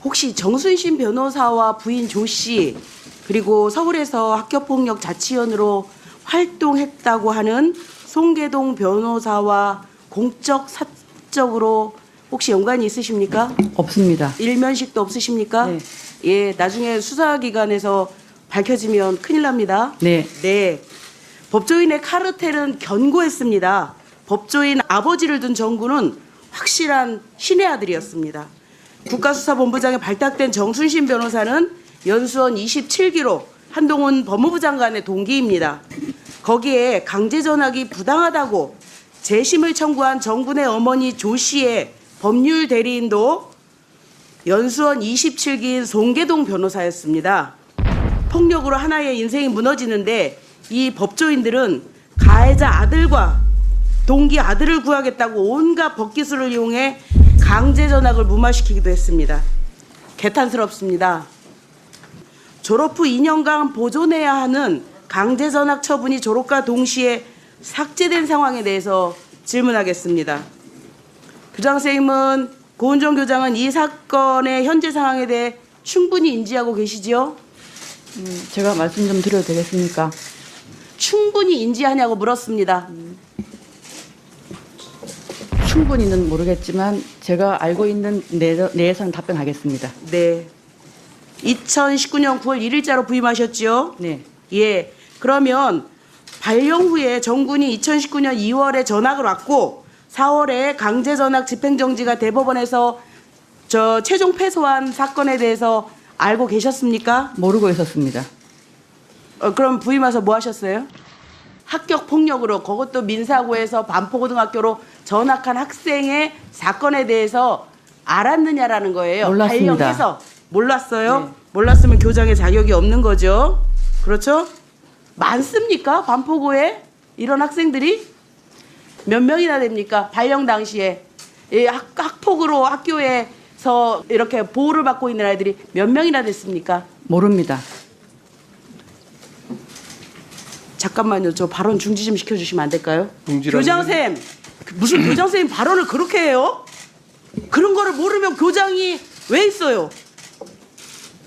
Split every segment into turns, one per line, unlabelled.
혹시 정순신 변호사와 부인 조 씨, 그리고 서울에서 학교폭력 자치위원으로 활동했다고 하는 송계동 변호사와 공적 사적으로 혹시 연관이 있으십니까?
없습니다.
일면식도 없으십니까?
네.
예, 나중에 수사기관에서 밝혀지면 큰일 납니다.
네.
네. 법조인의 카르텔은 견고했습니다. 법조인 아버지를 둔 정구는 확실한 신의 아들이었습니다. 국가수사본부장에 발탁된 정순신 변호사는 연수원 27기로 한동훈 법무부 장관의 동기입니다. 거기에 강제 전학이 부당하다고 재심을 청구한 정군의 어머니 조 씨의 법률 대리인도 연수원 27기인 송계동 변호사였습니다. 폭력으로 하나의 인생이 무너지는데 이 법조인들은 가해자 아들과 동기 아들을 구하겠다고 온갖 법기술을 이용해 강제 전학을 무마시키기도 했습니다. 개탄스럽습니다. 졸업 후 2년간 보존해야 하는 강제 전학 처분이 졸업과 동시에 삭제된 상황에 대해서 질문하겠습니다. 교장 선생님은 고은정 교장은 이 사건의 현재 상황에 대해 충분히 인지하고 계시지요?
제가 말씀 좀 드려도 되겠습니까?
충분히 인지하냐고 물었습니다.
충분히는 모르겠지만 제가 알고 있는 내에서는 답변하겠습니다.
네. 2019년 9월 1일자로 부임하셨지요?
네.
예. 그러면 발령 후에 정군이 2019년 2월에 전학을 왔고 4월에 강제 전학 집행정지가 대법원에서 최종 패소한 사건에 대해서 알고 계셨습니까?
모르고 있었습니다.
그럼 부임 와서 뭐 하셨어요? 학교 폭력으로 그것도 민사고에서 반포고등학교로 전학한 학생의 사건에 대해서 알았느냐라는 거예요.
몰랐습니다.
발령해서 몰랐어요?
네.
몰랐으면 교장의 자격이 없는 거죠. 그렇죠? 많습니까? 반포고에 이런 학생들이 몇 명이나 됩니까? 발령 당시에 이 학폭으로 학교에서 이렇게 보호를 받고 있는 아이들이 몇 명이나 됐습니까?
모릅니다.
잠깐만요. 저 발언 중지 좀 시켜주시면 안 될까요?
중지라는
교장쌤, 무슨 교장쌤이 발언을 그렇게 해요? 그런 거를 모르면 교장이 왜 있어요?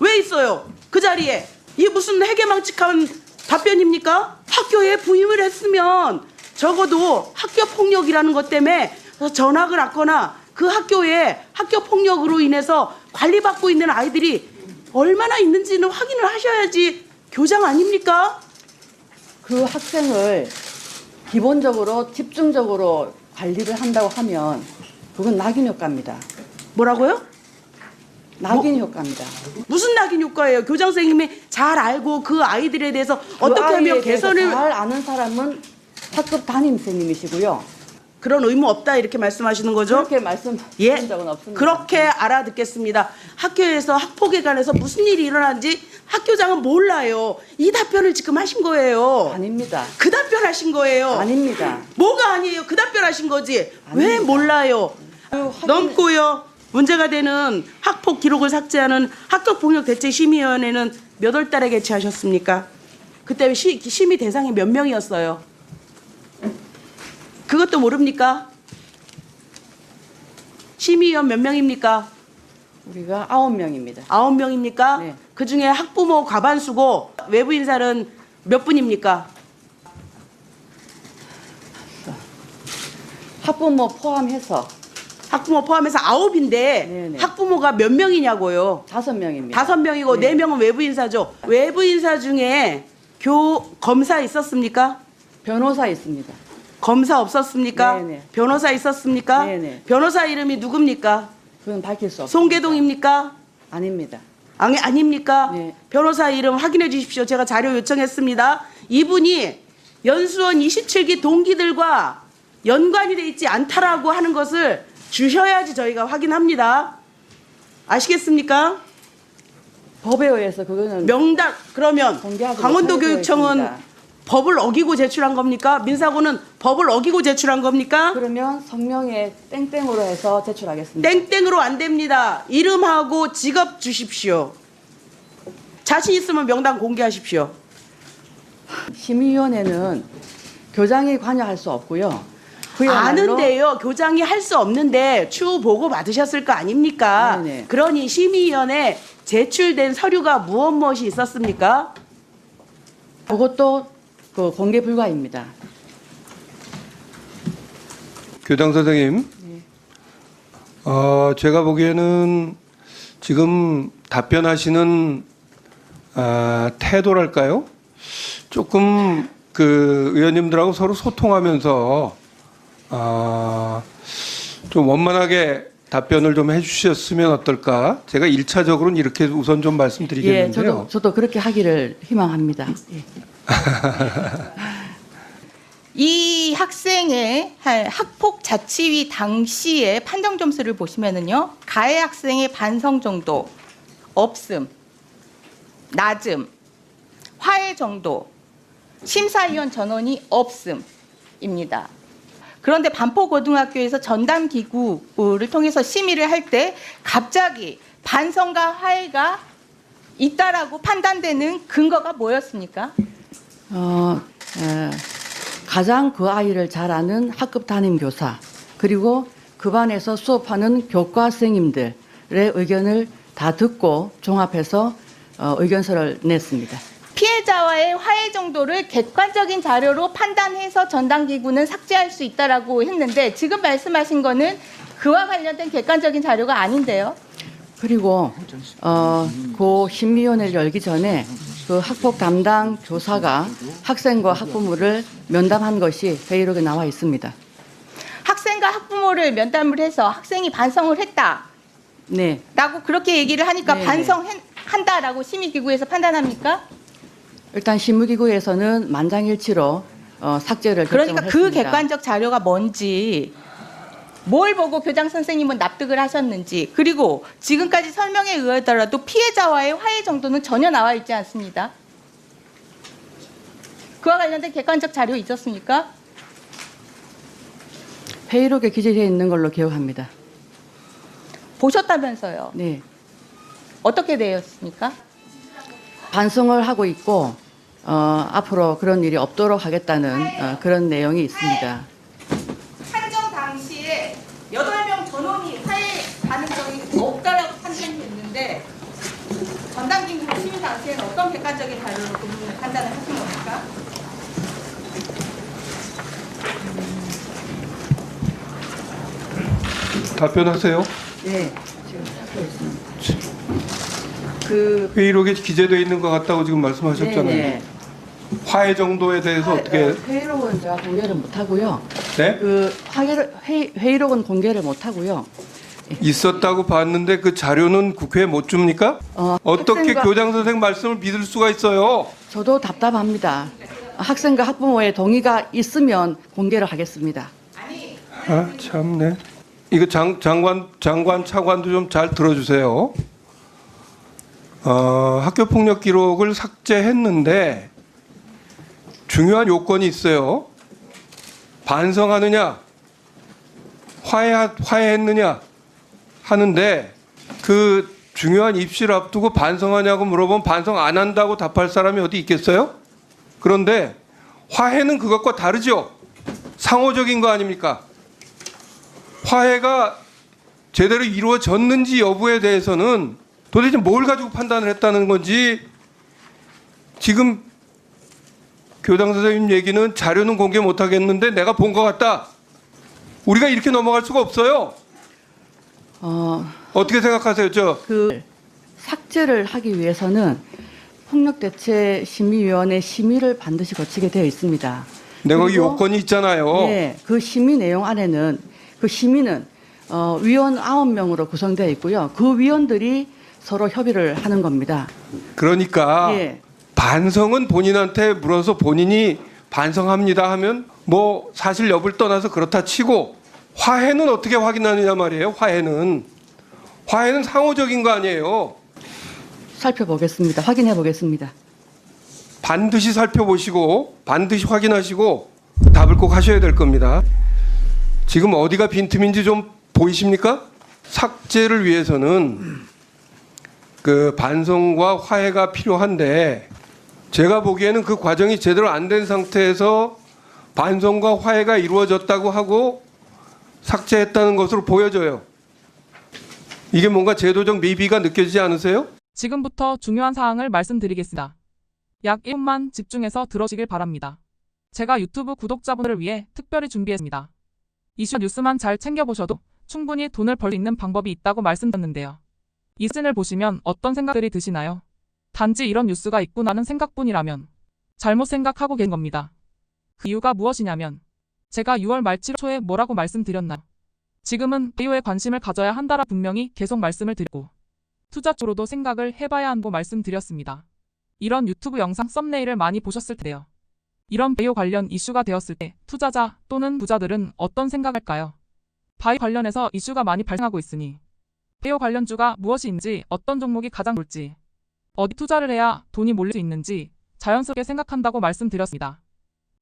왜 있어요? 그 자리에. 이게 무슨 해괴망측한 답변입니까? 학교에 부임을 했으면 적어도 학교 폭력이라는 것 때문에 전학을 왔거나 그 학교에 학교 폭력으로 인해서 관리받고 있는 아이들이 얼마나 있는지는 확인을 하셔야지 교장 아닙니까?
그 학생을 기본적으로 집중적으로 관리를 한다고 하면 그건 낙인 효과입니다.
뭐라고요?
낙인 효과입니다.
무슨 낙인 효과예요? 교장 선생님이 잘 알고 그 아이들에 대해서 어떻게
그 아이에
하면
대해서
개선을
잘 아는 사람은 학급 담임선생님이시고요.
그런 의무 없다 이렇게 말씀하시는 거죠?
그렇게 말씀드린
예,
적은 없습니다.
그렇게 알아듣겠습니다. 학교에서 학폭에 관해서 무슨 일이 일어난지 학교장은 몰라요. 이 답변을 지금 하신 거예요.
아닙니다.
그 답변 하신 거예요.
아닙니다.
뭐가 아니에요? 그 답변 하신 거지. 왜
아닙니다.
몰라요?
확인-
넘고요. 문제가 되는 학폭 기록을 삭제하는 학교폭력대책심의위원회는 몇 월 달에 개최하셨습니까? 그때 심의 대상이 몇 명이었어요? 그것도 모릅니까? 심의위원 몇 명입니까?
우리가 9명입니다.
9명입니까?
네.
그중에 학부모 과반수고 외부 인사는 몇 분입니까?
학부모 포함해서
학부모 포함해서 9인데
네네.
학부모가 몇 명이냐고요?
5명입니다.
5명이고
네.
4명은 외부 인사죠. 외부 인사 중에 검사 있었습니까?
변호사 있습니다.
검사 없었습니까?
네네.
변호사 있었습니까?
네네.
변호사 이름이 누굽니까?
그건 밝힐 수 없습니다.
송계동입니까?
아닙니다.
아닙니까?
네.
변호사 이름 확인해 주십시오. 제가 자료 요청했습니다. 이분이 연수원 27기 동기들과 연관이 돼 있지 않다라고 하는 것을 주셔야지 저희가 확인합니다. 아시겠습니까?
법에 의해서 그거는
명단 그러면
공개하지
강원도
못하게 되어
교육청은
있습니다.
법을 어기고 제출한 겁니까? 민사고는 법을 어기고 제출한 겁니까?
그러면 성명에 땡땡으로 해서 제출하겠습니다.
땡땡으로 안 됩니다. 이름하고 직업 주십시오. 자신 있으면 명단 공개하십시오.
심의위원회는 교장이 관여할 수 없고요. 그야말로
아는데요. 교장이 할 수 없는데 추후 보고 받으셨을 거 아닙니까?
네네.
그러니 심의위원회 제출된 서류가 무엇이 있었습니까?
그것도 그 공개 불가입니다.
교장 선생님, 제가 보기에는 지금 답변하시는 태도랄까요? 조금 그 의원님들하고 서로 소통하면서 좀 원만하게 답변을 좀 해주셨으면 어떨까? 제가 1차적으로는 이렇게 우선 좀
예,
말씀드리겠는데요.
저도 그렇게 하기를 희망합니다. 예.
이 학생의 학폭 자치위 당시의 판정 점수를 보시면은요, 가해 학생의 반성 정도, 없음, 낮음, 화해 정도, 심사위원 전원이 없음입니다. 그런데 반포고등학교에서 전담기구를 통해서 심의를 할 때 갑자기 반성과 화해가 있다라고 판단되는 근거가 뭐였습니까?
가장 그 아이를 잘 아는 학급 담임 교사 그리고 그 반에서 수업하는 교과 선생님들의 의견을 다 듣고 종합해서 의견서를 냈습니다.
피해자와의 화해 정도를 객관적인 자료로 판단해서 전담기구는 삭제할 수 있다라고 했는데 지금 말씀하신 거는 그와 관련된 객관적인 자료가 아닌데요.
그리고 그 심의위원회를 열기 전에 그 학폭 담당 교사가 학생과 학부모를 면담한 것이 회의록에 나와 있습니다.
학생과 학부모를 면담을 해서 학생이 반성을 했다라고
네,
그렇게 얘기를 하니까
네.
반성한다라고 심의기구에서 판단합니까?
일단 심의기구에서는 만장일치로 삭제를
그러니까 그
결정을 했습니다.
객관적 자료가 뭔지, 뭘 보고 교장 선생님은 납득을 하셨는지, 그리고 지금까지 설명에 의하더라도 피해자와의 화해 정도는 전혀 나와 있지 않습니다. 그와 관련된 객관적 자료 있었습니까?
회의록에 기재되어 있는 걸로 기억합니다.
보셨다면서요.
네,
어떻게 되었습니까?
반성을 하고 있고 앞으로 그런 일이 없도록 하겠다는 그런 내용이 있습니다.
판정 당시에 8명 전원이 화해 가능성이 없다라고 판정이 됐는데 전담기구 심의 당시에는 어떤 객관적인 자료로 그 부분을 판단을 하신 겁니까?
답변하세요.
네, 지금 찾고 있습니다. 그
회의록에 기재되어 있는 것 같다고 지금 말씀하셨잖아요.
네,
화해 정도에 대해서 어떻게?
회의록은 제가 공개를 못 하고요.
네?
그 회의록은 공개를 못 하고요.
있었다고 봤는데 그 자료는 국회에 못 줍니까? 어떻게
학생과-
교장 선생 말씀을 믿을 수가 있어요?
저도 답답합니다. 학생과 학부모의 동의가 있으면 공개를 하겠습니다.
아 참네. 이거 장관 차관도 좀 잘 들어주세요. 학교 폭력 기록을 삭제했는데 중요한 요건이 있어요. 반성하느냐, 화해했느냐 하는데 그 중요한 입시를 앞두고 반성하냐고 물어보면 반성 안 한다고 답할 사람이 어디 있겠어요? 그런데 화해는 그것과 다르죠. 상호적인 거 아닙니까? 화해가 제대로 이루어졌는지 여부에 대해서는 도대체 뭘 가지고 판단을 했다는 건지 지금 교장 선생님 얘기는 자료는 공개 못 하겠는데 내가 본 것 같다. 우리가 이렇게 넘어갈 수가 없어요. 어떻게 생각하세요?
그 삭제를 하기 위해서는 폭력대책심의위원회 심의를 반드시 거치게 되어 있습니다.
내가 거기
그리고-
요건이 있잖아요.
네, 그 심의 내용 안에는 그 심의는 위원 9명으로 구성되어 있고요. 그 위원들이 서로 협의를 하는 겁니다.
그러니까
예.
반성은 본인한테 물어서 본인이 반성합니다 하면 뭐 사실 여부를 떠나서 그렇다 치고 화해는 어떻게 확인하느냐 말이에요. 화해는 상호적인 거 아니에요.
살펴보겠습니다. 확인해 보겠습니다.
반드시 살펴보시고 반드시 확인하시고 답을 꼭 하셔야 될 겁니다. 지금 어디가 빈틈인지 좀 보이십니까? 삭제를 위해서는 그 반성과 화해가 필요한데 제가 보기에는 그 과정이 제대로 안 된 상태에서 반성과 화해가 이루어졌다고 하고 삭제했다는 것으로 보여져요. 이게 뭔가 제도적 미비가 느껴지지 않으세요?
지금부터 중요한 사항을 말씀드리겠습니다. 약 1분만 집중해서 들어주시길 바랍니다. 제가 유튜브 구독자분들을 위해 특별히 준비했습니다. 이슈 뉴스만 잘 챙겨보셔도 충분히 돈을 벌 수 있는 방법이 있다고 말씀드렸는데요. 이 사진을 보시면 어떤 생각들이 드시나요? 단지 이런 뉴스가 있구나는 생각뿐이라면 잘못 생각하고 계신 겁니다. 그 이유가 무엇이냐면 제가 6월 말 7월 초에 뭐라고 말씀드렸나요? 지금은 바이오에 관심을 가져야 한다라 분명히 계속 말씀을 드리고 투자 쪽으로도 생각을 해봐야 한다고 말씀드렸습니다. 이런 유튜브 영상 썸네일을 많이 보셨을 텐데요. 이런 바이오 관련 이슈가 되었을 때 투자자 또는 부자들은 어떤 생각할까요? 바이오 관련해서 이슈가 많이 발생하고 있으니 바이오 관련주가 무엇인지 어떤 종목이 가장 좋을지 어디 투자를 해야 돈이 몰릴 수 있는지 자연스럽게 생각한다고 말씀드렸습니다.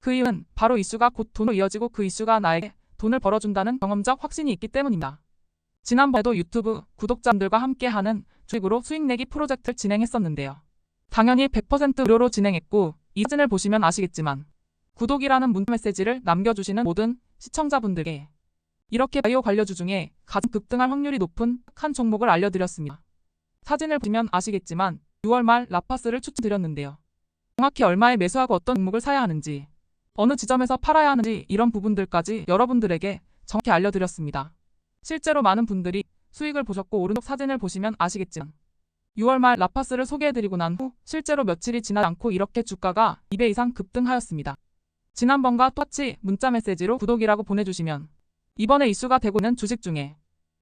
그 이유는 바로 이슈가 곧 돈으로 이어지고 그 이슈가 나에게 돈을 벌어준다는 경험적 확신이 있기 때문입니다. 지난번에도 유튜브 구독자분들과 함께하는 주식으로 수익 내기 프로젝트를 진행했었는데요. 당연히 100% 무료로 진행했고 이 사진을 보시면 아시겠지만 구독이라는 문자 메시지를 남겨주시는 모든 시청자분들께 이렇게 바이오 관련주 중에 가장 급등할 확률이 높은 한 종목을 알려드렸습니다. 사진을 보시면 아시겠지만 6월 말 라파스를 추천드렸는데요. 정확히 얼마에 매수하고 어떤 종목을 사야 하는지 어느 지점에서 팔아야 하는지 이런 부분들까지 여러분들에게 정확히 알려드렸습니다. 실제로 많은 분들이 수익을 보셨고 오른쪽 사진을 보시면 아시겠지만 6월 말 라파스를 소개해드리고 난 후 실제로 며칠이 지나지 않고 이렇게 주가가 2배 이상 급등하였습니다. 지난번과 똑같이 문자 메시지로 구독이라고 보내주시면 이번에 이슈가 되고 있는 주식 중에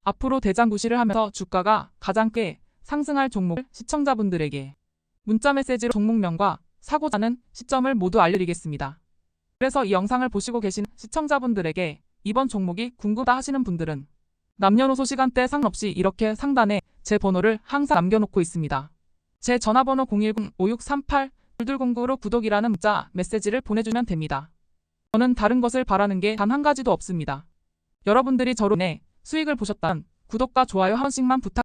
앞으로 대장구시를 하면서 주가가 가장 꽤 상승할 종목을 시청자분들에게 문자 메시지로 종목명과 사고자 하는 시점을 모두 알려드리겠습니다. 그래서 이 영상을 보시고 계신 시청자분들에게 이번 종목이 궁금하다 하시는 분들은 남녀노소 시간대 상관없이 이렇게 상단에 제 번호를 항상 남겨놓고 있습니다. 제 전화번호 010-5638-2209로 구독이라는 문자 메시지를 보내주면 됩니다. 저는 다른 것을 바라는 게 단 한 가지도 없습니다. 여러분들이 저로 인해 수익을 보셨다면 구독과 좋아요 한 번씩만 부탁드립니다.